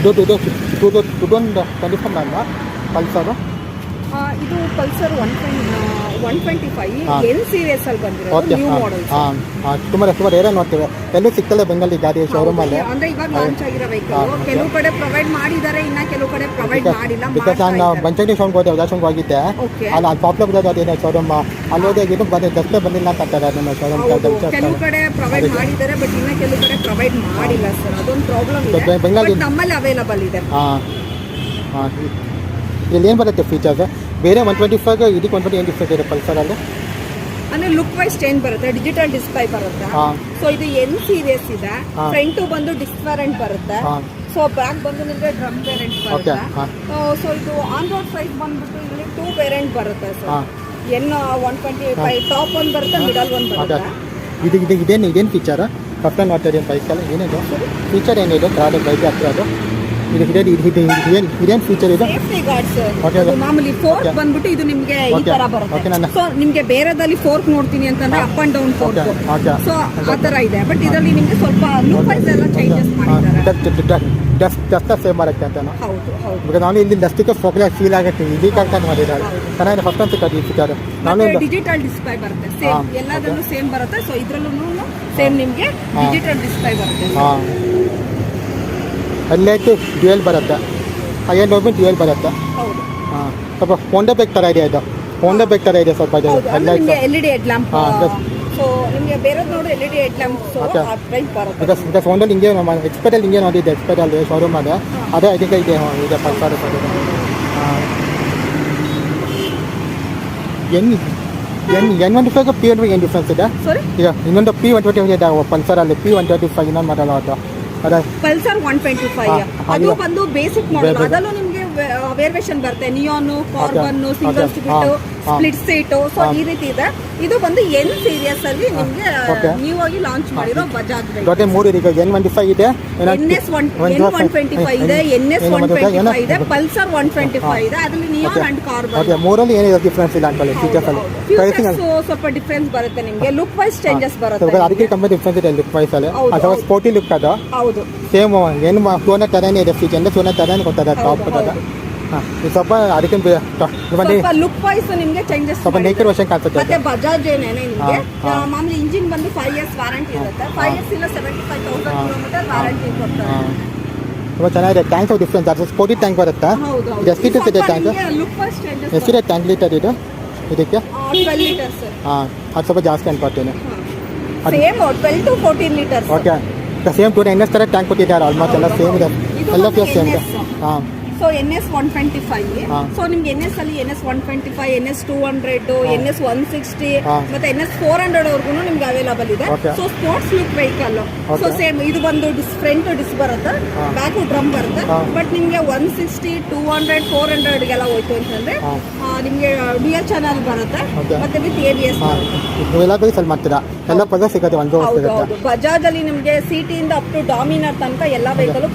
ಇದು 2025 ಅಲ್ವಾ ಪಲ್ಸರು? ಇದು ಪಲ್ಸರ್ 125 ಹಾ. ಎನ್ ಸೀರೀಸ್ ಅಲ್ಲಿ ಬಂದಿರೋದು ಓಕೆ ನ್ಯೂ ಹಾಂ ಮಾಡೆಲ್. ಹಾಂ ಹಾಂ ತುಂಬ ರೇರೇ ನೋಡ್ತೇವೆ, ಎಲ್ಲೂ ಸಿಗ್ತಲ್ಲ ಬೆಂಗಲ್ಲಿ ಗಾಡಿ ಶೋರೂಮಲ್ಲಿ. ಅಂದ್ರೆ ಇವಾಗ ಲಾಂಚ್ ಆಗಿರೋ ವೆಹಿಕಲ್ ಕೆಲವು ಕಡೆ ಪ್ರೊವೈಡ್ ಮಾಡಿದ್ದಾರೆ, ಇನ್ನ ಕೆಲವು ಕಡೆ ಪ್ರೊವೈಡ್ ಮಾಡಿಲ್ಲ. ಬಿಕಾಸ್ ನಾನು ಬಂಚಂಡಿ ಶೋಂಗ್ ಹೋದೆ, ಉದಾಶಂಗ್ ಹೋಗಿದ್ದೆ, ಓಕೆ. ಅಲ್ಲಿ ಪಾಪ್ಯುಲರ್ ಬರೋದು ಅದೇನೋ ಶೋರೂಮ್ ಅಲ್ಲಿ ಹೋದಾಗ ಇದು ಬಂದು ದಷ್ಟೇ ಬಂದಿಲ್ಲ ಅಂತ ಅಂತಾರೆ ಅದನ್ನು ಶೋರೂಮ್. ಕೆಲವು ಕಡೆ ಪ್ರೊವೈಡ್ ಮಾಡಿದ್ದಾರೆ, ಬಟ್ ಇನ್ನ ಕೆಲವು ಕಡೆ ಪ್ರೊವೈಡ್ ಮಾಡಿಲ್ಲ ಸರ್. ಅದೊಂದು ಪ್ರಾಬ್ಲಮ್ ಇದೆ. ಬೆಂಗಳೂರು But ನಮ್ಮಲ್ಲಿ ಅವೈಲಬಲ್ ಇದೆ. ಹಾಂ ಹಾಂ ಇಲ್ಲಿ ಏನು ಬರುತ್ತೆ ಫೀಚರ್ಸ್ ಬೇರೆ 125 ಇದಕ್ಕೆ 125 ಇದೆ ಪಲ್ಸರಲ್ಲಿ? ಅಂದ್ರೆ ಲುಕ್ ವೈಸ್ ಚೇಂಜ್ ಬರುತ್ತೆ, ಡಿಜಿಟಲ್ ಡಿಸ್ಪ್ಲೇ ಬರುತ್ತೆ. ಹಾಂ ಸೊ ಇದು ಎನ್ ಸೀರೀಸ್ ಇದೆ. ಹಾ. ಫ್ರಂಟ್ ಬಂದು ಡಿಸ್ಕ್ ವೇರಿಯಂಟ್ ಬರುತ್ತೆ. ಹಾಂ ಸೊ ಬ್ಯಾಕ್ ಬಂದು ನಿಮಗೆ ಡ್ರಮ್ ವೇರಿಯಂಟ್ ಓಕೆ ಬರುತ್ತೆ. ಹಾಂ ಸೊ ಇದು ಆನ್ ರೋಡ್ ಪ್ರೈಸ್ ಬಂದ್ಬಿಟ್ಟು ಇಲ್ಲಿ 2 ವೇರಿಯಂಟ್ ಬರುತ್ತೆ ಸರ್. ಹಾಂ ಎನ್ 125 ಟಾಪ್ ಒಂದು ಬರುತ್ತೆ, ಮಿಡಲ್ ಒಂದು ಓಕೆ. ಬರುತ್ತೆ. ಇದೇನು ಫೀಚರ್ ಫಸ್ಟ್ ಟೈಮ್ ನೋಡ್ತಾ ಇದ್ದೀನಿ ಬೈಕಲ್ಲಿ? ಏನಿದೆ ಫೀಚರ್ ಏನಿದೆ ಗಾಡಿ ಬೈಕ್ ಹತ್ರ ಅದು? ಇದೇನು ಫೀಚರ್ ಇದೆ? Safety guards. Okay. ಮಾಮೂಲಿ ಫೋರ್ಕ್ Okay. ಬಂದ್ಬಿಟ್ಟು ಇದು ನಿಮ್ಗೆ ಈ Okay. ತರ Okay, ಬರುತ್ತೆ. ನನ್ನ- ಸೊ ನಿಮ್ಗೆ ಬೇರೆದಲ್ಲಿ ಫೋರ್ಕ್ ನೋಡ್ತೀನಿ ಅಂತಂದ್ರೆ up and down fork. Okay. Okay. So ಆ ತರ ಇದೆ. ಬಟ್ ಇದರಲ್ಲಿ ನಿಮ್ಗೆ ಸ್ವಲ್ಪ ಲುಕ್ ವೈಸ್ ಎಲ್ಲ ಚೇಂಜಸ್ ಮಾಡಿದ್ದಾರೆ. ಡಸ್ಟ್ ಸೇವ್ ಮಾಡೋಕ್ಕೆ ಅಂತನಾ? ಹೌದು ಹೌದು. ಈಗ ನಾನು ಇಲ್ಲಿ ಡಸ್ಟಿಗೆ ಫೀಲ್ ಆಗುತ್ತೆ, ಇದೀಗ ಅಂತ ಮಾಡಿದ್ದಾರೆ. ಚೆನ್ನಾಗಿದೆ, ಫಸ್ಟ್ ಟೈಮ್ ಸಿಕ್ಕೋದು ಈ ಫೀಚರ್. ನಾನು ಡಿಜಿಟಲ್ ಡಿಸ್ಪ್ಲೇ ಬರುತ್ತೆ, ಹಾ. ಸೇಮ್ ಎಲ್ಲದರಲ್ಲೂ ಸೇಮ್ ಬರುತ್ತೆ. ಸೊ ಇದ್ರಲ್ಲೂ ಸೇಮ್ ನಿಮ್ಗೆ ಹಾ. ಡಿಜಿಟಲ್ ಡಿಸ್ಪ್ಲೇ ಬರುತ್ತೆ. ಹಾಂ ಅಲ್ಲೇಟು ಡ್ಯೂಯಲ್ ಬರುತ್ತೆ, ಹೈಯರ್ ಹೋಗ್ಬಿಟ್ಟು ಡ್ಯೂಯಲ್ ಬರುತ್ತೆ. ಹೌದು ಹಾಂ ಸ್ವಲ್ಪ ಹೋಂಡಾ ಬೇಕ್ ಥರ ಇದೆ, ಇದು ಹೋಂಡಾ ಬೇಕ್ ಥರ ಇದೆ ಸ್ವಲ್ಪ ಇದು ಹೌದು. ಅಂದ್ರೆ ನಿಮ್ಗೆ LED ಹೆಡ್ ಲ್ಯಾಂಪ್. ಹಾ, yes. ಸೊ ನಿಮ್ಗೆ ಬೇರೆದ್ ನೋಡಿ LED head lamp. So Okay. ಆ ಪ್ರೈಸ್ ಬರುತ್ತೆ. ಬಿಕಾಸ್ ಹೋಂಡಲ್ಲಿ ಹಿಂಗೆ ಎಕ್ಸ್ಪೆಕ್ಟಲ್ಲಿ ಹಿಂಗೆ ನೋಡಿದ್ದೆ, ಎಕ್ಸ್ಪೆಕ್ಟಲ್ಲಿ ಶೋರೂಮಲ್ಲಿ ಅದೇ ಇದಕ್ಕೆ ಇದೆ ಪಲ್ಸರ್. ಹಾಂ N125 P125 ಏನು ಡಿಫ್ರೆನ್ಸ್ ಇದೆ? ಸಾರಿ, ಈಗ ಇನ್ನೊಂದು P125 ಇದೆ ಪಲ್ಸರಲ್ಲಿ, P125 ಇನ್ನೊಂದು ಮಾಡಲ್ಲ ಅದು ಅದೇ. ಪಲ್ಸರ್ 125 ಹಾ, ಅದು ಇಲ್ಲ. ಬಂದು ಬೇಸಿಕ್ ಮಾಡೆಲ್. ಬೇರೆ. ಅದಲ್ಲೂ ನಿಮ್ಗೆ ವೇರಿಯೇಷನ್ ಬರುತ್ತೆ, neon, carbon, single Okay. Split, ಹಾ. Split seat. ಸೊ ಈ ರೀತಿ ಇದೆ. ಇದು ಬಂದು ಎನ್ ಸೀರೀಸ್ ಅಲ್ಲಿ ನಿಮ್ಗೆ Okay. ನ್ಯೂ ಆಗಿ ಲಾಂಚ್ ಮಾಡಿರೋ ಬಜಾಜ್ ಜೊತೆ 3 ಇದೆ, ಈಗ N15 ಇದೆ, N125 ಇದೆ, NS125 ಇದೆ, ಪಲ್ಸರ್ 125 ಇದೆ. ಅದರಲ್ಲಿ ನಿಯಾನ್ ಅಂಡ್ ಕಾರ್ಬನ್. ಓಕೆ. ಮೂರಲ್ಲಿ ಏನಿದೆ ಡಿಫ್ರೆನ್ಸ್ ಇಲ್ಲ ಅನ್ಕೊಳ್ಳಿ ಫೀಚರ್ಸಲ್ಲಿ. ಫ್ಯೂಚರ್ಸ್ ಸ್ವಲ್ಪ ಡಿಫ್ರೆನ್ಸ್ ಬರುತ್ತೆ ನಿಮ್ಗೆ, ಲುಕ್ ವೈಸ್ ಚೇಂಜಸ್ ಬರುತ್ತೆ. ಅದಕ್ಕೆ ಕಮ್ಮಿ ಡಿಫ್ರೆನ್ಸ್ ಇದೆ ಲುಕ್ ವೈಸಲ್ಲಿ. ಹೌದು, ಅಥವಾ ಹೌದು. ಸ್ಪೋರ್ಟಿ ಲುಕ್ ಅದು ಹೌದು ಸೇಮ್ ಏನು ಫೋನ ಥರನೇ ಇದೆ, ಫೀಚರ್ ಅಂದರೆ ಫೋನ ಥರನೇ ಕೊಡ್ತದೆ ಟಾಪ್ ಕೊಟ್ಟದ. ಹಾಂ ಇದು ಸ್ವಲ್ಪ ಅದಕ್ಕೆ ಸ್ವಲ್ಪ ಲುಕ್ ವೈಸ್ ನಿಮ್ಗೆ ಚೇಂಜಸ್ ಸ್ವಲ್ಪ ನೇಕರ್ ವರ್ಷನ್ ಕಾಣಿಸುತ್ತೆ. ಮತ್ತೆ ಬಜಾಜ್ ಏನೇನೆ ನಿಮ್ಗೆ ಹಾ. ಮಾಮೂಲಿ ಇಂಜಿನ್ ಬಂದು 5 years ವಾರಂಟಿ ಇರುತ್ತೆ. 5 years ಇಲ್ಲ 75,000 ಕಿಲೋಮೀಟರ್ ವಾರಂಟಿ ಕೊಡ್ತಾರೆ. ಹಾಂ ತುಂಬ ಚೆನ್ನಾಗಿದೆ. ಟ್ಯಾಂಕ್ಸ್ ಡಿಫ್ರೆನ್ಸ್ ಅದು ಸ್ಪೋರ್ಟಿ ಟ್ಯಾಂಕ್ ಬರುತ್ತಾ? ಹೌದು ಇದು ಎಷ್ಟು ಲೀಟರ್ಸ್ ಇದೆ ಟ್ಯಾಂಕ್? Look wise changes. ಎಷ್ಟಿದೆ ಟ್ಯಾಂಕ್ ಲೀಟರ್ ಇದು ಇದಕ್ಕೆ? 12 ಲೀಟರ್ಸ್. ಹಾಂ ಅದು ಸ್ವಲ್ಪ ಜಾಸ್ತಿ ಅನ್ಕೊತೀನಿ. Same 12 to 14 litres. Okay. Same to NS ಥರ ಟ್ಯಾಂಕ್ ಕೊಟ್ಟಿದ್ದಾರೆ ಆಲ್ಮೋಸ್ಟ್ ಎಲ್ಲ ಸೇಮ್ ಇದೆ, ಎಲ್ಲ ಪ್ಲೇಸ್ ಸೇಮ್ ಇದೆ. ಹಾಂ ಸೊ NS 125. ಹಾ. ಸೊ ನಿಮ್ಗೆ NS ಅಲ್ಲಿ NS 125, NS 200, NS 160 ಹಾ. ಮತ್ತೆ NS 400 ವರ್ಗು ನಿಮ್ಗೆ ಅವೈಲಬಲ್ ಇದೆ. Okay. So sports look vehicle. So Okay. Same ಇದು ಬಂದು ಫ್ರಂಟ್ ಡಿಸ್ ಬರುತ್ತೆ, ಹಾ. ಬ್ಯಾಕ್ ಡ್ರಮ್ ಬರುತ್ತೆ. ಹಾ. ಬಟ್ ನಿಮ್ಗೆ 160, 200, 400 ಗೆಲ್ಲ ಹೋಯ್ತು ಅಂತಂದ್ರೆ ಹಾ. ನಿಮ್ಗೆ ಡ್ಯುಯಲ್ ಚಾನಲ್ ಬರುತ್ತೆ. Okay. ಮತ್ತೆ ವಿತ್ ABS. ಹಾಂ ಇವೆಲ್ಲ ಬೇಸ್ ಅಲ್ಲಿ ಮಾಡ್ತೀರಾ? ಎಲ್ಲ ಪದ ಸಿಗುತ್ತೆ, ಒಂದು ಹೌದು ಸಿಗುತ್ತೆ. ಹೌದು. ಬಜಾಜ್ ಅಲ್ಲಿ ನಿಮ್ಗೆ ಸಿಟಿ ಇಂದ ಅಪ್ ಟು ಡಾಮಿನರ್ ತನಕ ಎಲ್ಲ ವೆಹಿಕಲ್.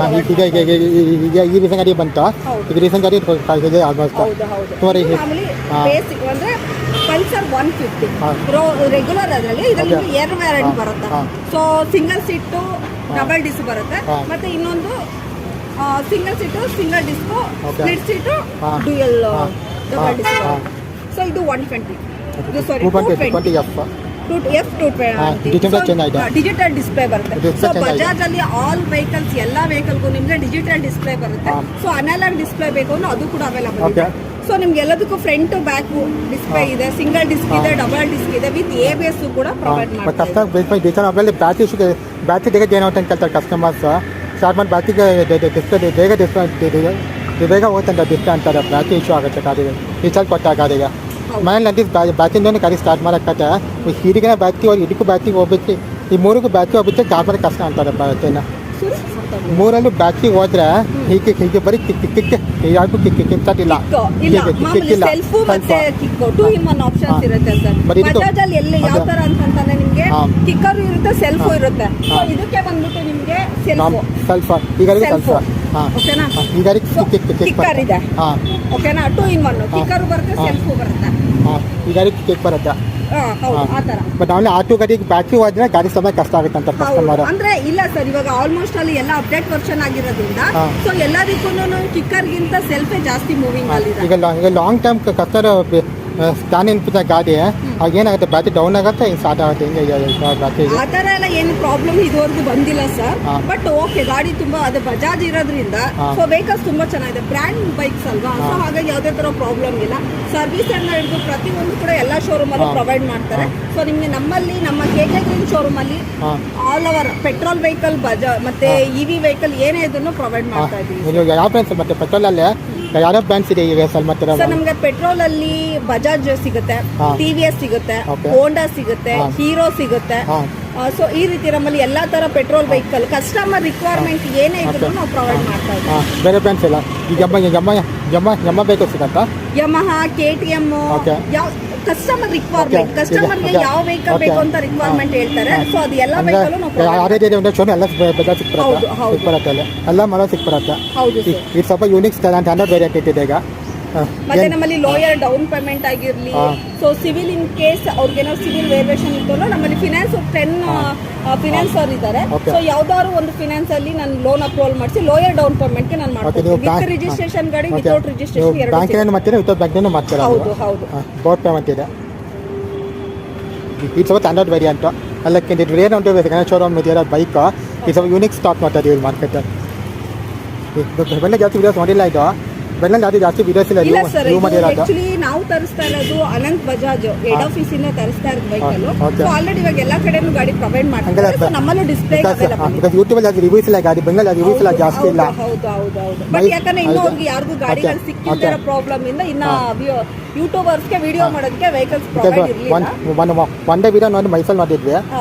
ಈಗ ಈ ರೀಸನ್ ಗಾಡಿ ಬಂತು, ಹೌದು. ಈಗ ರೀಸನ್ ಗಾಡಿ ಇದೆ ಆಲ್ಮೋಸ್ಟ್. ಹೌದು ಹೌದು. ನೋಡಿ, ಇದು ಮಾಮೂಲಿ ಹಾ. ಬೇಸಿಕ್ ಅಂದ್ರೆ ಪಲ್ಸರ್ 150 ಹಾ. ರೆಗ್ಯುಲರ್ ಅದರಲ್ಲಿ. ಇದರಲ್ಲಿ Okay. 2 ವೇರಿಯಂಟ್ ಹಾ. ಬರುತ್ತೆ. ಹಾ. ಸೊ ಸಿಂಗಲ್ ಸೀಟು ಡಬಲ್ ಡಿಸ್ ಬರುತ್ತೆ. ಹಾ. ಮತ್ತೆ ಇನ್ನೊಂದು single seat single disk, Okay. Split seat ಹಾ. ಡ್ಯೂಯಲ್ ಹಾ. ಡಬಲ್ ಡಿಸ್ ಹಾ. ಸೊ ಇದು 120. ಇದು ಸಾರಿ 220 F. ಡಿಜಿಟಲ್ change ಆಗಿದೆ. ಡಿಜಿಟಲ್ ಡಿಸ್ಪ್ಲೇ ಬರುತ್ತೆ. Digital ಸೊ change ಆಗಿದೆ. ಬಜಾಜ್ ಅಲ್ಲಿ ಆಲ್ ವೆಹಿಕಲ್ಸ್ ಎಲ್ಲ ವೆಹಿಕಲ್ಗೂ ನಿಮ್ಗೆ ಡಿಜಿಟಲ್ ಡಿಸ್ಪ್ಲೇ ಬರುತ್ತೆ. ಹಾ. ಸೊ ಅನಲಾಗ್ ಡಿಸ್ಪ್ಲೇ ಬೇಕು ಅಂದ್ರೆ ಅದು ಕೂಡ ಅವೈಲಬಲ್ ಇದೆ. Okay. ಸೊ ನಿಮ್ಗೆ ಎಲ್ಲದಕ್ಕೂ ಫ್ರಂಟ್ ಬ್ಯಾಕ್ ಡಿಸ್ಪ್ಲೇ ಹಾ. ಇದೆ, ಸಿಂಗಲ್ ಡಿಸ್ಕ್ ಹಾ. ಇದೆ, ಡಬಲ್ ಡಿಸ್ಕ್ ಇದೆ, ವಿತ್ ABS ಕೂಡ ಪ್ರೊವೈಡ್ ಬಟ್ ಮಾಡ್ತಾರೆ. ಕಸ್ಟಮರ್ ಬೇಕಂದ್ರೆ ಆಮೇಲೆ ಬ್ಯಾಟ್ರಿ ಬೇಗ ಏನಾಗುತ್ತೆ ಅಂತ ಕೇಳ್ತಾರೆ ಕಸ್ಟಮರ್ಸ್. ಸ್ಟಾರ್ಟ್ ಮಾಡಿ ಬ್ಯಾಟ್ರಿಗೆ ಡಿಸ್ಪ್ಲೇ ಬೇಗ ಹೋಗ್ತಂತ ಡಿಸ್ಪ್ಲೇ ಅಂತಾರೆ. ಬ್ಯಾಟ್ರಿ ಇಶ್ಯೂ ಆಗುತ್ತೆ ಗಾಡಿಗೆ, ರೀಚಾರ್ಜ್ ಕೊಟ್ಟಾಗ ಗಾಡಿಗೆ. ಮನೇಲಿ ನಂದಿ ಬ್ಯಾಟ್ರಿಂದನೇ ಗಾಡಿ ಸ್ಟಾರ್ಟ್ ಮಾಡೋಕ್ಕತ್ತೆ. ಹೀರಿಗಿನ ಬ್ಯಾಟ್ರಿ ಹೋಗಿ ಇದಕ್ಕೂ ಬ್ಯಾಟ್ರಿಗೆ ಹೋಗ್ಬಿಟ್ಟು ಈ ಮೂರಿಗೂ ಬ್ಯಾಟ್ರಿ ಹೋಗ್ಬಿಟ್ಟು ಸ್ಟಾರ್ಟ್ ಮಾಡೋಕ್ಕೆ ಕಷ್ಟ ಅಂತಾರೆ ಬ್ಯಾಟ್ರಿನ. ಮೂರಲ್ಲೂ ಬ್ಯಾಟ್ರಿ ಹೋದ್ರೆ ಹೀಗೆ ಬರೀ ಯಾರಿಗೂ ಸ್ಟಾರ್ಟ್ ಇಲ್ಲ. ಇಲ್ಲ ಮಾಮೂಲಿ ಸೆಲ್ಫ್ ಮತ್ತೆ ಕಿಕ್ 2 in 1 ಆಪ್ಷನ್ಸ್ ಇರುತ್ತೆ ಸರ್. ಬಟ್ ಇದು ಬಜಾಜ್ ಅಲ್ಲಿ ಎಲ್ಲಿ ಯಾವ ತರ ಅಂತಂದ್ರೆ ನಿಮ್ಗೆ ಹಾ. ಕಿಕ್ಕರ್ ಇರುತ್ತೆ, ಸೆಲ್ಫ್ ಇರುತ್ತೆ. ಸೊ ಹಾ. ಇದಕ್ಕೆ ಬಂದ್ಬಿಟ್ಟು ನಿಮ್ಗೆ ಸೆಲ್ಫ್ ಸ್ವಲ್ಪ ಈ ಗಾಡಿಗೆ ಸ್ವಲ್ಪ ಹಾಂ ಓಕೆನಾ. ಈ ಗಾಡಿಗೆ ಕಿಕ್ಕರ್ ಇದೆ. ಹಾಂ ಓಕೆನಾ. 2 in 1 ಕಿಕ್ಕರ್ ಬರುತ್ತೆ, ಹಾ. ಸೆಲ್ಫ್ ಬರುತ್ತೆ. ಹಾಂ ಈ ಗಾಡಿಗೆ ಕೇಕ್ ಬರುತ್ತೆ. ಹೌದು ಆ ತರ. ಬಟ್ ಆಮೇಲೆ ಆಟೋ ಗಾಡಿಗೆ ಬ್ಯಾಟ್ರಿ ಹೋದ್ರೆ ಗಾಡಿ ಸಮಯ ಕಷ್ಟ ಆಗುತ್ತೆ ಅಂತ ಕಸ್ಟಮರ್. ಅಂದ್ರೆ ಇಲ್ಲ ಸರ್, ಇವಾಗ ಆಲ್ಮೋಸ್ಟ್ ಅಲ್ಲಿ ಎಲ್ಲ ಅಪ್ಡೇಟ್ ವರ್ಷನ್ ಆಗಿರೋದ್ರಿಂದ ಸೊ ಎಲ್ಲದಕ್ಕೂ ಕಿಕ್ಕರ್ಗಿಂತ ಸೆಲ್ಫೇ ಜಾಸ್ತಿ ಮೂವಿಂಗ್ ಅಲ್ಲಿ. ಈಗ long time customer scan input ಗಾಡಿ ಆಗ ಏನಾಗುತ್ತೆ, ಬ್ಯಾಟ್ರಿ ಡೌನ್ ಆಗುತ್ತೆ, ಸ್ಟಾರ್ಟ್ ಆಗುತ್ತೆ, ಬ್ಯಾಟ್ರಿ ಆ ತರ ಎಲ್ಲ ಏನು ಪ್ರಾಬ್ಲಮ್ ಇದುವರೆಗೂ ಬಂದಿಲ್ಲ ಸರ್. ಬಟ್ ಓಕೆ, ಗಾಡಿ ತುಂಬಾ ಅದು ಬಜಾಜ್ ಇರೋದ್ರಿಂದ ಸೊ ವೆಹಿಕಲ್ಸ್ ತುಂಬಾ ಚೆನ್ನಾಗಿದೆ, ಬ್ರ್ಯಾಂಡ್ ಬೈಕ್ಸ್ ಅಲ್ವಾ, ಸೊ ಹಾಗಾಗಿ ಯಾವುದೇ ತರ ಪ್ರಾಬ್ಲಮ್ ಇಲ್ಲ. ಸರ್ವಿಸ್ ಅನ್ನ ಹಿಡಿದು ಪ್ರತಿಯೊಂದು ಕೂಡ ಎಲ್ಲ ಶೋರೂಮ್ ಅಲ್ಲೂ ಪ್ರೊವೈಡ್ ಮಾಡ್ತಾರೆ. ಸೊ ನಿಮ್ಗೆ ನಮ್ಮಲ್ಲಿ ನಮ್ಮ KK ಗ್ರೀನ್ ಶೋರೂಮ್ ಅಲ್ಲಿ all over petrol vehicle, Bajaj ಮತ್ತೆ EV ವೆಹಿಕಲ್ ಏನೇ ಇದನ್ನು ಪ್ರೊವೈಡ್ ಮಾಡ್ತಾ ಇದೀವಿ. ಯಾವ ಬ್ರ್ಯಾಂಡ್ಸ್ ಮತ್ತೆ ಪೆಟ್ರೋಲ್ ಅಲ್ಲೇ ಯಾವ ಬ್ರ್ಯಾಂಡ್ಸ್ ಇದೆ ಈಗ ಸ್ವಲ್ಪ ಸರ್? ನಮ್ಗೆ ಪೆಟ್ರೋಲ್ ಅಲ್ಲಿ ಬಜಾಜ್ ಸಿಗುತ್ತೆ, TVS ಸಿಗುತ್ತೆ, ಹೋಂಡಾ ಸಿಗುತ್ತೆ, ಹೀರೋ ಸಿಗುತ್ತೆ. ಸೊ ಈ ರೀತಿ ನಮ್ಮಲ್ಲಿ ಎಲ್ಲಾ ತರ ಪೆಟ್ರೋಲ್ ವೆಹಿಕಲ್ ಕಸ್ಟಮರ್ ರಿಕ್ವೈರ್ಮೆಂಟ್ ಏನೇ ಇದ್ರು ನಾವು ಪ್ರೊವೈಡ್ ಮಾಡ್ತಾ ಇದ್ದೀವಿ. ಬೇರೆ ಬ್ರ್ಯಾಂಡ್ಸ್ ಇಲ್ಲ ಯಮ್ಮ ಬೇಕು ಸಿಗತ್ತಾ? ಯಮಹ, KTM, ಯಾವ ಕಸ್ಟಮರ್ ರಿಕ್ವೈರ್ಮೆಂಟ್, ಕಸ್ಟಮರ್ಗೆ ಯಾವ ವೆಹಿಕಲ್ ಬೇಕು ಅಂತ ರಿಕ್ವೈರ್ಮೆಂಟ್ ಹೇಳ್ತಾರೆ. ಸೊ ಅದು ಎಲ್ಲ ವೆಹಿಕಲ್ ಎಲ್ಲ ಬಜಾಜ್ ಸಿಕ್ಬರುತ್ತೆ, ಎಲ್ಲ ಮರ ಸಿಕ್ಬರುತ್ತೆ. ಇದು ಸ್ವಲ್ಪ ಯೂನಿಕ್ ಸ್ಟ್ಯಾಂಡರ್ಡ್ ವೇರಿಯಂಟ್ ಇದೆ ಈಗ. ಮತ್ತೆ ನಮ್ಮಲ್ಲಿ ಲೋಯರ್ ಡೌನ್ ಪೇಮೆಂಟ್ ಆಗಿರ್ಲಿ, ಸೊ ಸಿವಿಲ್ ಇನ್ ಕೇಸ್ ಅವ್ರಿಗೇನೋ ಸಿವಿಲ್ ವೇರಿಯೇಷನ್ ಇತ್ತು, ನಮ್ಮಲ್ಲಿ ಫಿನಾನ್ಸ್ 10 ಫಿನಾನ್ಸರ್ ಇದ್ದಾರೆ. ಸೊ ಯಾವ್ದಾದ್ರು ಒಂದು ಫಿನಾನ್ಸ್ ಅಲ್ಲಿ ನಾನು ಲೋನ್ ಅಪ್ರೂವಲ್ ಮಾಡಿಸಿ ಲೋಯರ್ ಡೌನ್ ಪೇಮೆಂಟ್ ಗೆ ನಾನು ಮಾಡ್ತೀನಿ. ವಿತ್ ರಿಜಿಸ್ಟ್ರೇಷನ್ ಗಾಡಿ, ವಿತೌಟ್ ರಿಜಿಸ್ಟ್ರೇಷನ್ ಎರಡು ಹೌದು ಹೌದು ಬೋರ್ಡ್ ಪೇಮೆಂಟ್ ಇದೆ. ಇದು ಸ್ವಲ್ಪ ಸ್ಟ್ಯಾಂಡರ್ಡ್ ವೇರಿಯಂಟ್ ಅಲ್ಲಕ್ಕೆ ರೇರ್ ಉಂಟು ಶೋರೂಮ್ ಇದೆಯಲ್ಲ ಬೈಕ್, ಇದು ಸ್ವಲ್ಪ ಯೂನಿಕ್ ಸ್ಟಾಕ್ ಮಾಡ್ತಾ ಇದೀವಿ ಮಾರ್ಕೆಟ್. ಬೆಲ್ಲ ಜಾಸ್ತಿ ವಿಡಿಯೋಸ್ ಮಾಡಿಲ್ಲ, ಇದು ಬೆಲ್ಲ ಜಾಸ್ತಿ ವಿಡಿಯೋಸ್ ಇಲ್ಲ. ಆಕ್ಚುಲಿ ನಾವು ತರಿಸ್ತಾ ಇರೋದು ಅನಂತ್ ಬಜಾಜ್ ಹೆಡ್ ಆಫೀಸ್ ಇಂದ ತರಿಸ್ತಾ ಇರೋದು ವೆಹಿಕಲ್. ಸೊ ಆಲ್ರೆಡಿ ಇವಾಗ ಎಲ್ಲಾ ಕಡೆನೂ ಗಾಡಿ ಪ್ರೊವೈಡ್ ಮಾಡ್ತಾರೆ. ಸೊ ನಮ್ಮಲ್ಲೂ ಡಿಸ್ಪ್ಲೇ ಯೂಟ್ಯೂಬ್ ಅಲ್ಲಿ ರಿವ್ಯೂಸ್ ಇಲ್ಲ, ಗಾಡಿ ಬೆಂಗಲ್ ರಿವ್ಯೂಸ್ ಇಲ್ಲ ಜಾಸ್ತಿ ಇಲ್ಲ. ಹೌದು ಹೌದು ಹೌದು. ಬಟ್ ಯಾಕಂದ್ರೆ ಇನ್ನೂ ಅವ್ರಿಗೆ ಯಾರಿಗೂ ಗಾಡಿಗಳು ಸಿಕ್ಕಿಲ್ಲ ಪ್ರಾಬ್ಲಮ್ ಇಂದ ಇನ್ನ ಯೂಟ್ಯೂಬರ್ಸ್ಗೆ ವಿಡಿಯೋ ಮಾಡೋದಕ್ಕೆ ವೆಹಿಕಲ್ಸ್ ಪ್ರೊವೈಡ್ ಇರಲಿಲ್ಲ. ಒನ್ ಡೇ ವಿಡಿಯೋ ನೋಡಿ ಮೈಸೂರು ಮಾಡಿದ್ವಿ,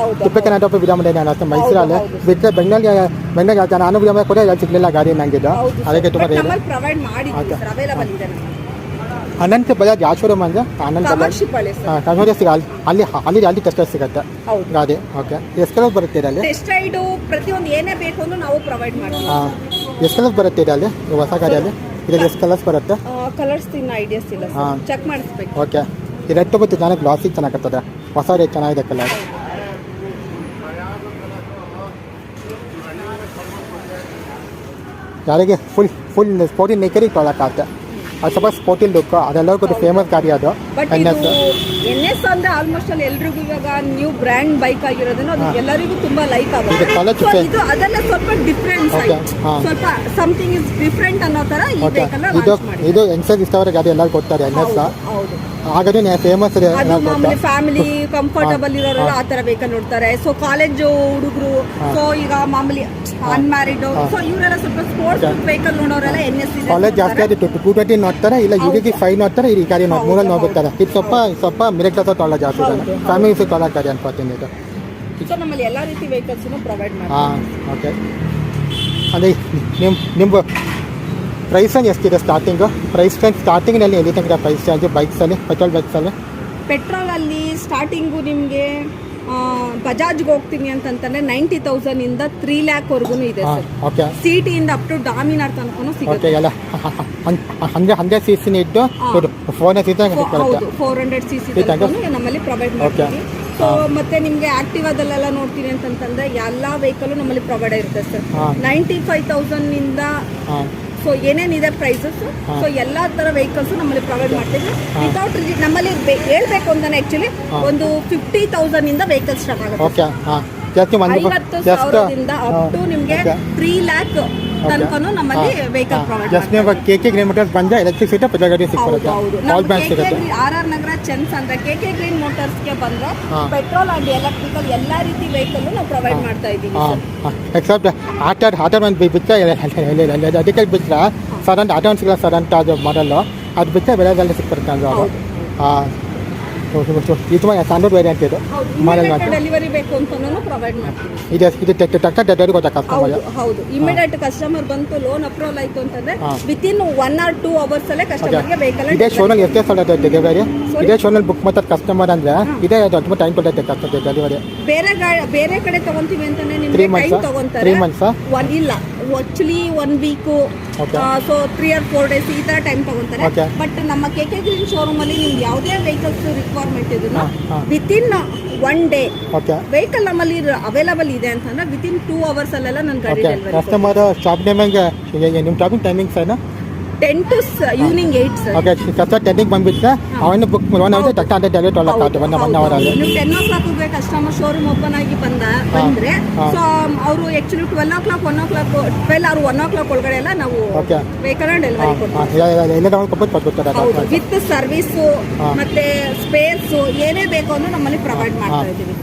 ತಿಪ್ಪಕ್ಕನಾಟಪ್ಪ ವಿಡಿಯೋ ಮಾಡಿದ್ದೆ ನಾನು ಮೈಸೂರಲ್ಲಿ. ಬಿಟ್ಟರೆ ಬೆಂಗಳೂರು ನಾನು ವಿಡಿಯೋ ಕೂಡ ಸಿಗ್ಲಿಲ್ಲ ಗಾಡಿ ನಂಗಿದ್ದು, ಅದಕ್ಕೆ ತುಂಬ ಪ್ರೊವೈಡ್ ಮಾಡಿದ್ವಿ ಸರ್, ಅವೈಲೇಬಲ್ ಇದೆ. ಅನಂತ ಬಜಾಜ್ ಯಾವ ಶೋರೂಮ್ ಅಂದ್ರೆ ಅನಂತ ಅಲ್ಲಿ ಟೆಸ್ಟ್ ಸಿಗುತ್ತೆ ಗಾಡಿ. ಓಕೆ, ಎಷ್ಟು ಕಲರ್ ಬರುತ್ತೆ ಅಲ್ಲಿ? ಟೆಸ್ಟ್ ರೈಡು ಪ್ರತಿಯೊಂದು ಏನೇ ಬೇಕು ಅಂದ್ರೆ ನಾವು ಪ್ರೊವೈಡ್ ಮಾಡ್ತೀವಿ. ಎಷ್ಟು ಕಲರ್ಸ್ ಬರುತ್ತೆ ಅಲ್ಲಿ ಹೊಸ ಗಾಡಿಯಲ್ಲಿ? ಇದರಲ್ಲಿ ಎಷ್ಟು ಕಲರ್ಸ್ ಬರುತ್ತೆ? ಕಲರ್ಸ್ ಇನ್ನು ಐಡಿಯಾಸ್ ಇಲ್ಲ, ಚೆಕ್ ಮಾಡಿಸ್ಬೇಕು. ಓಕೆ, ಈ ರೆಡ್ ಮತ್ತು ಚೆನ್ನಾಗಿ ಗ್ಲಾಸಿಗೆ ಚೆನ್ನಾಗಿರ್ತದೆ, ಹೊಸ ರೇಟ್ ಚೆನ್ನಾಗಿದೆ ಕಲರ್. ಯಾರಿಗೆ ಫುಲ್ ಸ್ಪೋರ್ಟಿನ್ ನೇಕರಿಗೆ ತೊಗೊಳಕ್ಕಾಗುತ್ತೆ, ಅದು ಸ್ವಲ್ಪ ಸ್ಪೋರ್ಟಿನ್ ಲುಕ್, ಅದೆಲ್ಲರಿಗೂ ಫೇಮಸ್ ಗಾಡಿ ಅದು. NS ಅಂದ್ರೆ ಆಲ್ಮೋಸ್ಟ್ ಅಲ್ಲಿ ಎಲ್ರಿಗೂ ಇವಾಗ ನ್ಯೂ ಬ್ರ್ಯಾಂಡ್ ಬೈಕ್ ಆಗಿರೋದನ್ನ ಅದು ಎಲ್ಲರಿಗೂ ತುಂಬಾ ಲೈಕ್ ಆಗುತ್ತೆ. ಇದು ಅದೆಲ್ಲ ಸ್ವಲ್ಪ ಡಿಫ್ರೆನ್ಸ್, ಸ್ವಲ್ಪ ಸಮಥಿಂಗ್ ಇಸ್ ಡಿಫ್ರೆಂಟ್ ಅನ್ನೋ ತರ ಈ ವೆಹಿಕಲ್ ಇದು ಯಂಗ್ಸ್ಟರ್ ಇಷ್ಟವರ ಗಾಡಿ ಎಲ್ಲರಿಗೂ ಕೊಡ್ತಾರೆ NS. ಹಾಗಾದ್ರೆ ಫೇಮಸ್ ಇದೆ, ಮಾಮೂಲಿ ಫ್ಯಾಮಿಲಿ ಕಂಫರ್ಟಬಲ್ ಇರೋರೆಲ್ಲ ಆ ತರ ವೆಹಿಕಲ್ ನೋಡ್ತಾರೆ. ಸೊ ಕಾಲೇಜ್ ಹುಡುಗರು, ಸೊ ಈಗ ಮಾಮೂಲಿ ಅನ್ಮ್ಯಾರಿಡ್, ಸೊ ಇವರೆಲ್ಲ ಸ್ವಲ್ಪ ಸ್ಪೋರ್ಟ್ಸ್ ವೆಹಿಕಲ್ ನೋಡೋರೆಲ್ಲ NS ಇದೆ. ಕಾಲೇಜ್ ಜಾಸ್ತಿ ಆಗಿ 220 ನೋಡ್ತಾರೆ, ಇಲ್ಲ UD 5 ನೋಡ್ತಾರೆ, ಈ ಗಾಡಿ ಮೂರಲ್ಲಿ ನೋಡ್ತಾರೆ. ಇದು ಸ್ವಲ್ಪ ಮಿಡಲ್ ಕ್ಲಾಸ್ ತೊಗೊಳ್ಳೋ ಜಾಸ್ತಿ ಇದೆ, ಫ್ಯಾಮಿಲಿ ತೊಗೊಳ್ಳೋ ಗಾಡಿ ಅನ್ಕೋತೀನಿ ಇದು. ಸೊ ನಮ್ಮಲ್ಲಿ ಎಲ್ಲ ರೀತಿ ವೆಹಿಕಲ್ಸ್ ಪ್ರೊವೈಡ್ ಮಾಡ್ತೀವಿ. ಓಕೆ, ಅದೇ ನಿಮ್ಮ ಪ್ರೈಸ್ ಎಷ್ಟಿದೆ ಸ್ಟಾರ್ಟಿಂಗು? ಪ್ರೈಸ್ ಸ್ಟಾರ್ಟಿಂಗ್ನಲ್ಲಿ ಎಲ್ಲಿ ತನಕ ಪ್ರೈಸ್ ಚಾರ್ಜ್ ಬೈಕ್ಸಲ್ಲಿ, ಪೆಟ್ರೋಲ್ ಬೈಕ್ಸಲ್ಲಿ? ಪೆಟ್ರೋಲಲ್ಲಿ ಸ್ಟಾರ್ಟಿಂಗು ನಿಮಗೆ ಬಜಾಜ್ಗೆ ಹೋಗ್ತೀನಿ ಅಂತಂತಂದ್ರೆ 90,000 ಇಂದ 3 lakh ವರೆಗೂ ಇದೆ ಸರ್. ಓಕೆ, ಸಿಟಿ ಇಂದ ಅಪ್ ಟು ಡಾಮಿನಾರ್ ತನಕನೂ ಸಿಗುತ್ತೆ. ಎಲ್ಲ 100 cc ಇದ್ದು 400 cc ಹೌದು, 400 cc ನಮ್ಮಲ್ಲಿ ಪ್ರೊವೈಡ್ ಮಾಡ್ತೀವಿ. ಸೊ ಮತ್ತೆ ನಿಮ್ಗೆ ಆಕ್ಟಿವಾದಲ್ಲೆಲ್ಲ ನೋಡ್ತೀನಿ ಅಂತಂತಂದ್ರೆ ಎಲ್ಲಾ ವೆಹಿಕಲ್ ನಮ್ಮಲ್ಲಿ ಪ್ರೊವೈಡ್ ಇರುತ್ತೆ ಸರ್. 95,000 ಇಂದ ಸೊ ಏನೇನಿದೆ ಪ್ರೈಸಸ್, ಸೊ ಎಲ್ಲಾ ತರ ವೆಹಿಕಲ್ಸ್ ನಮ್ಮಲ್ಲಿ ಪ್ರೊವೈಡ್ ಮಾಡ್ತೀವಿ. ವಿತೌಟ್ ನಮ್ಮಲ್ಲಿ ಹೇಳ್ಬೇಕು ಅಂತಾನೆ ಆಕ್ಚುಲಿ ಒಂದು 50,000 ಇಂದ ವೆಹಿಕಲ್ ಸ್ಟಾರ್ಟ್ ಆಗುತ್ತೆ. 50,000 ಅಪ್ ಟು ನಿಮ್ಗೆ 3 lakh ತನಕನೂ ನಮ್ಮಲ್ಲಿ ವೆಹಿಕಲ್ ಪ್ರೊವೈಡ್ ಮಾಡ್ತೀವಿ. KK ಗ್ರೀನ್ ಮೋಟರ್ಸ್ ಬಂದ್ರೆ ಎಲೆಕ್ಟ್ರಿಕ್ ಸಿಟಿ ಪೆಟ್ರೋಲ್ ಗಾಡಿ ಸಿಗುತ್ತೆ. RR ನಗರ ಚೆನ್ಸ್ ಅಂದ್ರೆ KK ಗ್ರೀನ್ ಮೋಟರ್ಸ್ ಗೆ ಬಂದ್ರೆ ಪೆಟ್ರೋಲ್ ಅಂಡ್ ಎಲೆಕ್ಟ್ರಿಕಲ್ ಎಲ್ಲಾ ರೀತಿ ವೆಹಿಕಲ್ ನಾವು ಪ್ರೊವೈಡ್ ಮಾಡ್ತಾ ಇದ್ದೀವಿ. ಎಕ್ಸೆಪ್ಟ್ ಆಟೋ ಒಂದು ಬಿಟ್ಟರೆ ಅದಕ್ಕೆ ಬಿಟ್ಟರೆ ಸಡನ್ ಆಟೋ ಒಂದು ಸಿಗಲ್ಲ, ಸಡನ್ ಅದು ಮಾಡಲ್ಲ, ಅದು ಬಿಟ್ಟರೆ ಬೆಳೆದಲ್ಲಿ ಸಿಕ್ಬಿಡುತ್ತೆ ಅಂದ್ರೆ ಅದು. ಇದು ಸ್ಟ್ಯಾಂಡರ್ಡ್ ವೇರಿಯಂಟ್ ಇದು ಡೆಲಿವರಿ ಬೇಕು ಅಂತನೂ ಪ್ರೊವೈಡ್ ಮಾಡ್ತೀವಿ. ಇದು ಟ್ಯಾಕ್ಟರ್ ಡೆಲಿವರಿ ಗೊತ್ತಾ? ಹೌದು, ಇಮಿಡಿಯೇಟ್ ಕಸ್ಟಮರ್ ಬಂತು ಲೋನ್ ಅಪ್ರೂವಲ್ ಆಯ್ತು ಅಂತಂದ್ರೆ ವಿತಿನ್ 1 or 2 hours ಅಲ್ಲೇ ಕಸ್ಟಮರ್ಗೆ ವೆಹಿಕಲ್. ಇದೇ ಶೋನಲ್ಲಿ ಎಷ್ಟೇ ಸಲ ಡೆಲಿವರಿ? ಇದೇ ಶೋನಲ್ಲಿ ಬುಕ್ ಮಾಡ್ತಾರೆ ಕಸ್ಟಮರ್ ಅಂದ್ರೆ ಇದೇ ತುಂಬ ಟೈಮ್ ಕೊಡುತ್ತೆ ಕಸ್ಟಮರ್ ಡೆಲಿವರಿ. ಬೇರೆ ಕಡೆ ತಗೊಂತೀವಿ ಅಂತಾನೆ ನಿಮ್ಗೆ ಟೈಮ್ ತಗೊಂತಾರೆ. 3 months ಇಲ್ಲ actually 1 week Okay. So 3 or 4 days ಈ ತರ ಟೈಮ್ ತಗೊಂತಾರೆ. Okay. ಬಟ್ ನಮ್ಮ KK ಗ್ರೀನ್ ಶೋರೂಮ್ ಅಲ್ಲಿ ನಿಮ್ಗೆ ಯಾವುದೇ ವೆಹಿಕಲ್ಸ್ ರಿಕ್ವೈರ್ಮೆಂಟ್ ಇದನ್ನ ಹಾ. ವಿತಿನ್ 1 ಡೇ ಓಕೆ ವೆಹಿಕಲ್ ನಮ್ಮಲ್ಲಿ ಅವೈಲಬಲ್ ಇದೆ ಅಂತಂದ್ರೆ ವಿತಿನ್ 2 hours ಅಲ್ಲೆಲ್ಲ ನನ್ನ ಗಾಡಿ okay delivery. Customer shop naming ನಿಮ್ಮ ಶಾಪಿಂಗ್ ಟೈಮಿಂಗ್ಸ್ ಏನು 10 to evening 8 sir. Okay customer 10ಗೆ ಬಂದ್ಬಿಟ್ರೆ ಅವನು ಬುಕ್ 1 ಅವರ್ ತಕ್ಕ ಅಂತ ಡೆಲಿವರಿ ತೊಗೊಳಕ್ಕಾಗುತ್ತೆ 1 ಅವರಲ್ಲಿ. ನೀವು 10 o'clock ಕಸ್ಟಮರ್ ಶೋರೂಮ್ ಓಪನ್ ಆಗಿ ಬಂದ್ರೆ ಸೊ ಅವರು actually 12 o'clock 1 o'clock 12 or 1 o'clock ಒಳಗಡೆ ಎಲ್ಲ ನಾವು ಓಕೆ ವೆಹಿಕಲ್ ಡೆಲಿವರಿ ಕೊಡ್ತೀವಿ. ಎಲ್ಲ ತಗೊಂಡು ಕೊಟ್ಬಿಡ್ತಾರೆ ಹೌದು, ವಿತ್ ಸರ್ವಿಸ್ ಮತ್ತೆ ಸ್ಪೇರ್ಸ್ ಏನೇ ಬೇಕು ಅಂದ್ರೆ ನಮ್ಮಲ್ಲಿ ಪ್ರೊವೈಡ್ ಮಾಡ್ತಾ ಇದ್ದೀವಿ.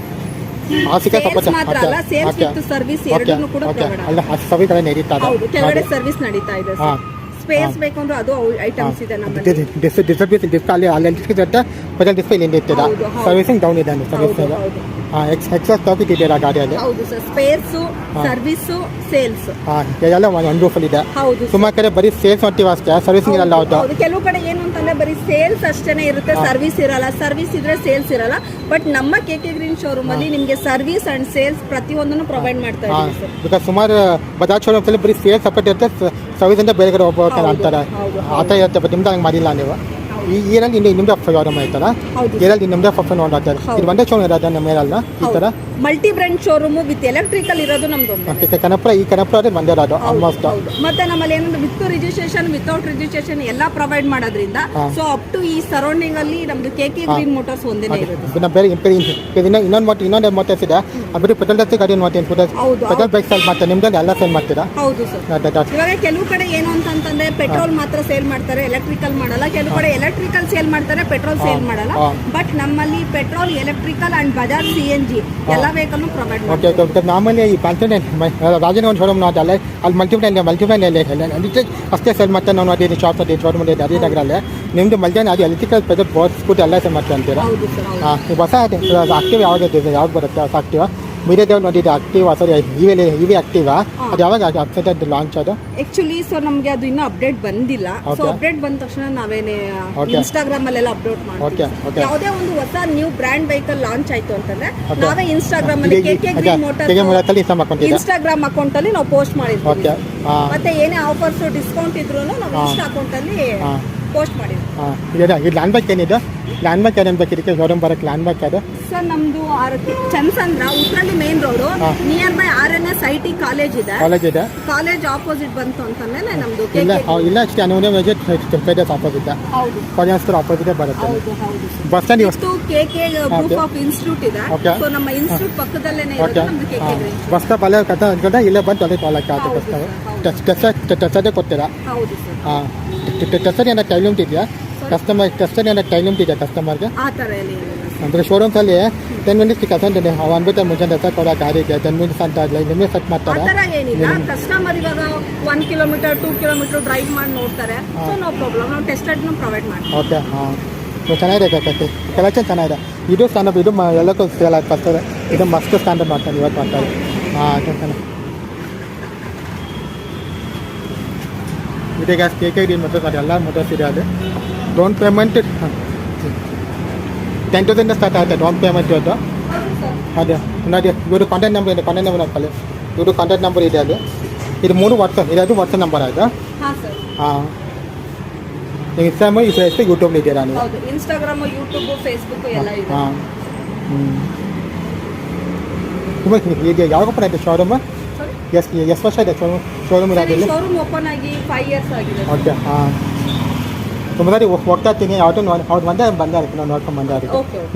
ಸೇಲ್ಸ್ ಮಾತ್ರ ಅಲ್ಲ, ಸೇಲ್ಸ್ ವಿತ್ ಸರ್ವಿಸ್ ಎರಡನ್ನೂ ಕೂಡ ಪ್ರೊವೈಡ್ ಅಲ್ಲ ಸರ್ವಿಸ್ ಎಲ್ಲ ನಡೀತಾ ಇದೆ. ಹೌದು, ಕೆಳಗಡೆ ಸರ್ವಿಸ್ ನಡೀತಾ ಇದೆ ಹಾ. ಸರ್. ಸ್ಪೇಸ್ ಬೇಕು ಅಂದ್ರೆ ಅದು ಐಟಮ್ಸ್ ಇದೆ ನಮ್ಮಲ್ಲಿ. ಡಿಸ್ಪ್ಲೇ ಅಲ್ಲಿ ಡಿಸ್ಪ್ಲೇ ಇಲ್ಲಿ ಇರ್ತೀರಾ ಹೌದು, ಹೌದು. ಸರ್ವಿಸಿಂಗ್ ಡೌನ್ ಇದೆ ಅಂದ್ರೆ ಸರ್ವಿಸ್ ಹೌದು, ಹೌದು. ಎಕ್ಸ್ಟ್ರಾ ಟಾಪಿಕ್ ಇದೆಯಲ್ಲ ಗಾಡಿಯಲ್ಲಿ. ಹೌದು ಸರ್, ಸ್ಪೇರ್ಸ್ ಸರ್ವಿಸ್ ಸೇಲ್ಸ್ ಎಲ್ಲ ಒಂದು ರೂಫಲ್ಲಿ ಇದೆ. ಹೌದು ಸುಮಾರು ಕಡೆ ಬರೀ ಸೇಲ್ಸ್ ಮಾಡ್ತೀವಿ ಅಷ್ಟೇ, ಸರ್ವಿಸಿಂಗ್ ಇರಲ್ಲ. ಹೌದು ಹೌದು, ಕೆಲವು ಕಡೆ ಏನು ಅಂತಂದ್ರೆ ಬರೀ ಸೇಲ್ಸ್ ಅಷ್ಟೇನೆ ಇರುತ್ತೆ, ಸರ್ವಿಸ್ ಇರಲ್ಲ. ಸರ್ವಿಸ್ ಇದ್ರೆ ಸೇಲ್ಸ್ ಇರಲ್ಲ. ಬಟ್ ನಮ್ಮ KK ಗ್ರೀನ್ ಶೋರೂಮ್ ಅಲ್ಲಿ ನಿಮಗೆ ಸರ್ವಿಸ್ ಅಂಡ್ ಸೇಲ್ಸ್ ಪ್ರತಿಯೊಂದನ್ನು ಪ್ರೊವೈಡ್ ಮಾಡ್ತಾ ಇದ್ದೀವಿ ಸರ್. ಬಿಕಾಸ್ ಸುಮಾರು ಬಜಾಜ್ ಶೋರೂಮ್ಸ್ ಅಲ್ಲಿ ಬರೀ ಸೇಲ್ಸ್ ಸಪರೇಟ್ ಇರುತ್ತೆ, ಸರ್ವಿಸ್ ಅಂತ ಬೇರೆ ಕಡೆ ಹೋಗ್ತಾರೆ ಅಂತಾರೆ. ಆ ಥರ ಇರುತ್ತೆ. ಬಟ್ ನಿಮ್ದು ಹಂಗೆ ಮಾಡಿಲ್ಲ ನೀವು. ಈ ಏರಲ್ಲಿ ನಿಮ್ದು ಶೋರೂಮ್ ಆಯ್ತಲ್ಲ, ಏರಲ್ಲಿ ನಿಮ್ದೇ ಫಸ್ಟ್ ನೋಡ್ತಾರೆ. ಇದು ಒಂದೇ ಶೋರೂಮ್ ಇರೋದು ನಮ್ಮ ಏರಲ್ಲ ಈ ಥರ multi brand showroom with electrical ಇರೋದು ನಮ್ದು ಒಂದೇ. ಕನಪುರ ಈ ಕನಪುರ ಬಂದೇ ಇರೋದು ಆಲ್ಮೋಸ್ಟ್. ಮತ್ತೆ ನಮ್ಮಲ್ಲಿ ಏನಂದ್ರೆ ವಿತ್ ರಿಜಿಸ್ಟ್ರೇಷನ್ ವಿತೌಟ್ ರಿಜಿಸ್ಟ್ರೇಷನ್ ಎಲ್ಲ ಪ್ರೊವೈಡ್ ಮಾಡೋದ್ರಿಂದ ಸೊ ಅಪ್ ಟು ಈ ಸರೌಂಡಿಂಗ್ ಅಲ್ಲಿ ನಮ್ದು KK ಗ್ರೀನ್ ಮೋಟಾರ್ಸ್ ಒಂದೇನೆ ಇರೋದು. ಬೇರೆ ಇನ್ನೊಂದು ಮೋಟರ್ಸ್ ಇದೆ, ಅದು ಪೆಟ್ರೋಲ್ ಜಾಸ್ತಿ ಗಾಡಿ ಮಾಡ್ತೀನಿ. ಪೆಟ್ರೋಲ್ ಬೈಕ್ ಸೇಲ್ ಮಾಡ್ತಾರೆ, ನಿಮ್ದಲ್ಲಿ ಎಲ್ಲ ಸೇಲ್ ಮಾಡ್ತೀರಾ? ಹೌದು ಸರ್. ಇವಾಗ ಕೆಲವು ಕಡೆ ಏನು ಅಂತಂತಂದ್ರೆ ಪೆಟ್ರೋಲ್ ಮಾತ್ರ ಸೇಲ್ ಮಾಡ್ತಾರೆ, ಎಲೆಕ್ಟ್ರಿಕಲ್ ಮಾಡಲ್ಲ. ಕೆಲವು ಕಡೆ ಎಲೆಕ್ಟ್ರಿಕಲ್ ಸೇಲ್ ಮಾಡ್ತಾರೆ, ಪೆಟ್ರೋಲ್ ಸೇಲ್ ಮಾಡಲ್ಲ. ಬಟ್ ನಮ್ಮಲ್ಲಿ petrol, electrical and Bajaj CNG ಎಲ್ಲ ವೆಹಿಕಲ್ ಪ್ರೊವೈಡ್ ಮಾಡ್ತೀವಿ. ಓಕೆ ನಾರ್ಮಲಿ ಈ ಕಾನ್ಫಿಡೆಂಟ್ ರಾಜನ ಒಂದು ಶೋರೂಮ್ ನೋಡಲ್ಲ, ಅಲ್ಲಿ ಮಲ್ಟಿಪ್ಲೈನ್ ಅದಕ್ಕೆ ಅಷ್ಟೇ ಸೇಲ್ ಮಾಡ್ತಾರೆ. ನಾವು ನೋಡಿ ಶಾಪ್ ಶೋರೂಮ್ ಇದೆ ಅದೇ ನಗರಲ್ಲಿ. ನಿಮ್ಮದು ಮಲ್ಟಿಪ್ಲೈನ್ ಅದು ಎಲೆಕ್ಟ್ರಿಕಲ್ ಪೆಟ್ರೋಲ್ ಬೋಟ್ ಸ್ಕೂಟಿ ಎಲ್ಲ ಸೇಲ್ ಮಾಡ್ತೀವಿ ಅಂತೀರಾ? ಹೌದು ಸರ್. ಹಾಂ, ಹೊಸ ಆಕ್ಟಿವ್ ಯಾವ್ದು ಬರುತ್ತೆ? ಹೊಸ ಆಕ್ಟಿವ್ ಮೀಡಿಯಾದೇವ್ ನೋಡಿದ್ದು ಆಕ್ಟಿವ್ ಸರಿ ಇವಿ ಆಕ್ಟಿವಾ ಅದು ಯಾವಾಗ ಅಪ್ಡೇಟ್ ಲಾಂಚ್ ಅದು? ಆಕ್ಚುಲಿ ಸೊ ನಮಗೆ ಅದು ಇನ್ನೂ ಅಪ್ಡೇಟ್ ಬಂದಿಲ್ಲ. ಸೊ ಅಪ್ಡೇಟ್ ಬಂದ ತಕ್ಷಣ ನಾವೇನೇ ಇನ್ಸ್ಟಾಗ್ರಾಮ್ ಅಲ್ಲೆಲ್ಲ ಅಪ್ಲೋಡ್ ಮಾಡ್ತೀವಿ. ಯಾವುದೇ ಒಂದು ಹೊಸ ನ್ಯೂ ಬ್ರ್ಯಾಂಡ್ ವೆಹಿಕಲ್ ಲಾಂಚ್ ಆಯ್ತು ಅಂತಂದ್ರೆ ನಾವೇ ಇನ್ಸ್ಟಾಗ್ರಾಮ್ ಅಲ್ಲಿ KK green motors Instagram account ಅಲ್ಲಿ ನಾವು ಪೋಸ್ಟ್ ಮಾಡಿರ್ತೀವಿ. ಮತ್ತೆ ಏನೇ ಆಫರ್ಸ್ ಡಿಸ್ಕೌಂಟ್ ಇದ್ರು ನಾವು ಇನ್ಸ್ಟಾ ಅಕೌಂಟ್ ಅಲ್ಲಿ ಪೋಸ್ಟ್ ಮಾಡಿದ್ವಿ. ಇದು ಲ್ಯಾಂಡ್ ಬ್ಯಾಕ್ ಏನಿದೆ? ಲ್ಯಾಂಡ್ ಬ್ಯಾಕ್ ಏನೇನು ಬೇಕು ಇದಕ್ಕೆ ಶೋರೂಮ್ ಬರೋಕ್ಕೆ? ಲ್ಯಾಂಡ್ ಬ್ಯಾಕ್ ಅದು ಸರ್ ನಮ್ದು Chandasandra Uttarahalli main road near by RNS IT college ಇದೆ. ಕಾಲೇಜ್ ಆಪೋಸಿಟ್ ಬಂತು ಅಂತಂದ್ರೆ ನಮ್ದು ಇಲ್ಲ ಅಷ್ಟೇ ಆಪೋಸಿಟ್ ಆಪೋಸಿಟ್ ಬರುತ್ತೆ. Bus stand KK group of institute ಇದೆ. ಸೊ ನಮ್ಮ ಇನ್ಸ್ಟಿಟ್ಯೂಟ್ ಪಕ್ಕದಲ್ಲೇನೆ ಇರೋದು ನಮ್ದು KK ಗ್ರೀನ್. ಬಸ್ ಸ್ಟಾಪ್ ಅಲ್ಲೇ ಕತ್ತ ಇಲ್ಲೇ ಬಂದು ಅದೇ ಕಾಲಕ್ಕೆ ಆಗುತ್ತೆ. ಬಸ್ ಸ್ಟಾಪ್ ಟೆಸ್ಟೇ ಕೊಡ್ತೀರಾ? ಹೌದು ಸರ್. ಹಾಂ, ಟೆಸ್ಟರ್ ಏನೋ ಟೈಮ್ ಲಿಮಿಟ್ ಇದೆಯಾ? ಟೆಸ್ಟರ್ ಏನೋ ಟೈಮ್ ಲಿಮಿಟ್ ಇದೆಯಾ ಕಸ್ಟಮರ್ಗೆ? ಆ ಥರ ಏನಿಲ್ಲ ಅಂದರೆ ಶೋರೂಮ್ಸಲ್ಲಿ 10 minutes ಕಸಂತ ಅಂದ್ಬಿಟ್ಟು ಮುಂಚೆ ರೆಸೆಟ್ ಕೊಡೋ ಗಾಡಿಗೆ 10 minutes ಅಂತ ನಿಮಗೆ ಸೆಟ್ ಮಾಡ್ತಾರೆ. ಆ ಥರ ಏನಿಲ್ಲ. ಕಸ್ಟಮರ್ ಇವಾಗ 1 kilometer 2 kilometer ಡ್ರೈವ್ ಮಾಡಿ ನೋಡ್ತಾರೆ. ಸೊ ನೋ ಪ್ರಾಬ್ಲಮ್, ನಾವು ಟೆಸ್ಟೆಡ್ನು ಪ್ರೊವೈಡ್ ಮಾಡ್ತೀವಿ. ಓಕೆ. ಹಾಂ, ಚೆನ್ನಾಗಿದೆ ಕಲೆಕ್ಷನ್ ಚೆನ್ನಾಗಿದೆ. ಇದು ಸ್ಟ್ಯಾಂಡರ್ಡ್, ಇದು ಎಲ್ಲಕ್ಕೂ ಸೇಲ್ ಆಗ್ತದೆ. ಇದು ಮಸ್ತ್ ಸ್ಟ್ಯಾಂಡರ್ಡ್ ಮಾಡ್ತಾರೆ ಇವತ್ತು ಮಾಡ್ತಾರೆ. ಹಾಂ, ಚೆನ್ನಾಗಿ ಇದೀಗ KK ಗ್ರೀನ್ ಮೋಟರ್ಸ್ ಅದು ಎಲ್ಲ ಮೋಟರ್ಸ್ ಇದೆ. ಅದು ಡೌನ್ ಪೇಮೆಂಟ್ 10,000 ಸ್ಟಾರ್ಟ್ ಆಗುತ್ತೆ ಡೌನ್ ಪೇಮೆಂಟ್ ಇವತ್ತು. ಅದೇ ನೋಡಿ, ಇವರು ಕಾಂಟ್ಯಾಕ್ಟ್ ನಂಬರ್ ಇದೆ, ಕಾಂಟ್ಯಾಕ್ಟ್ ನಂಬರ್ ಹಾಕಲ್ಲಿ ಇವರು ಕಾಂಟ್ಯಾಕ್ಟ್ ನಂಬರ್ ಇದೆ. ಅದು ಇದು 3 ವಾಟ್ಸಪ್ ಇದೆ, ಅದು ವಾಟ್ಸಪ್ ನಂಬರ್ ಆಯಿತು. ಹಾಂ, ಇನ್ಸ್ಟಾಗ್ರಾಮ್ ಫೇಸ್ಬುಕ್ ಯೂಟ್ಯೂಬ್ ಇದೆಯಾ ನೀವು? ಇನ್ಸ್ಟಾಗ್ರಾಮ್, ಯೂಟ್ಯೂಬ್, ಫೇಸ್ಬುಕ್ ಎಲ್ಲ ಇದೆ. ಹಾಂ, ಈಗ ಯಾವಾಗ ಓಪನ್ ಆಯಿತು ಶೋರೂಮ್? ಎಷ್ಟು ವರ್ಷ ಇದೆ ಶೋರೂಮ್ ಇರೋದಿಲ್ಲ? ಶೋರೂಮ್ ಓಪನ್ ಆಗಿ 5 years ಆಗಿದೆ. ಓಕೆ. ಹಾಂ, ತುಂಬ ಸಾರಿ ಹೋಗ್ತಾ ಇರ್ತೀನಿ, ಯಾವತ್ತೂ ಅವ್ರು ಬಂದೇ ನಾವು ನೋಡ್ಕೊಂಡು ಬಂದಾರೆ. ಓಕೆ.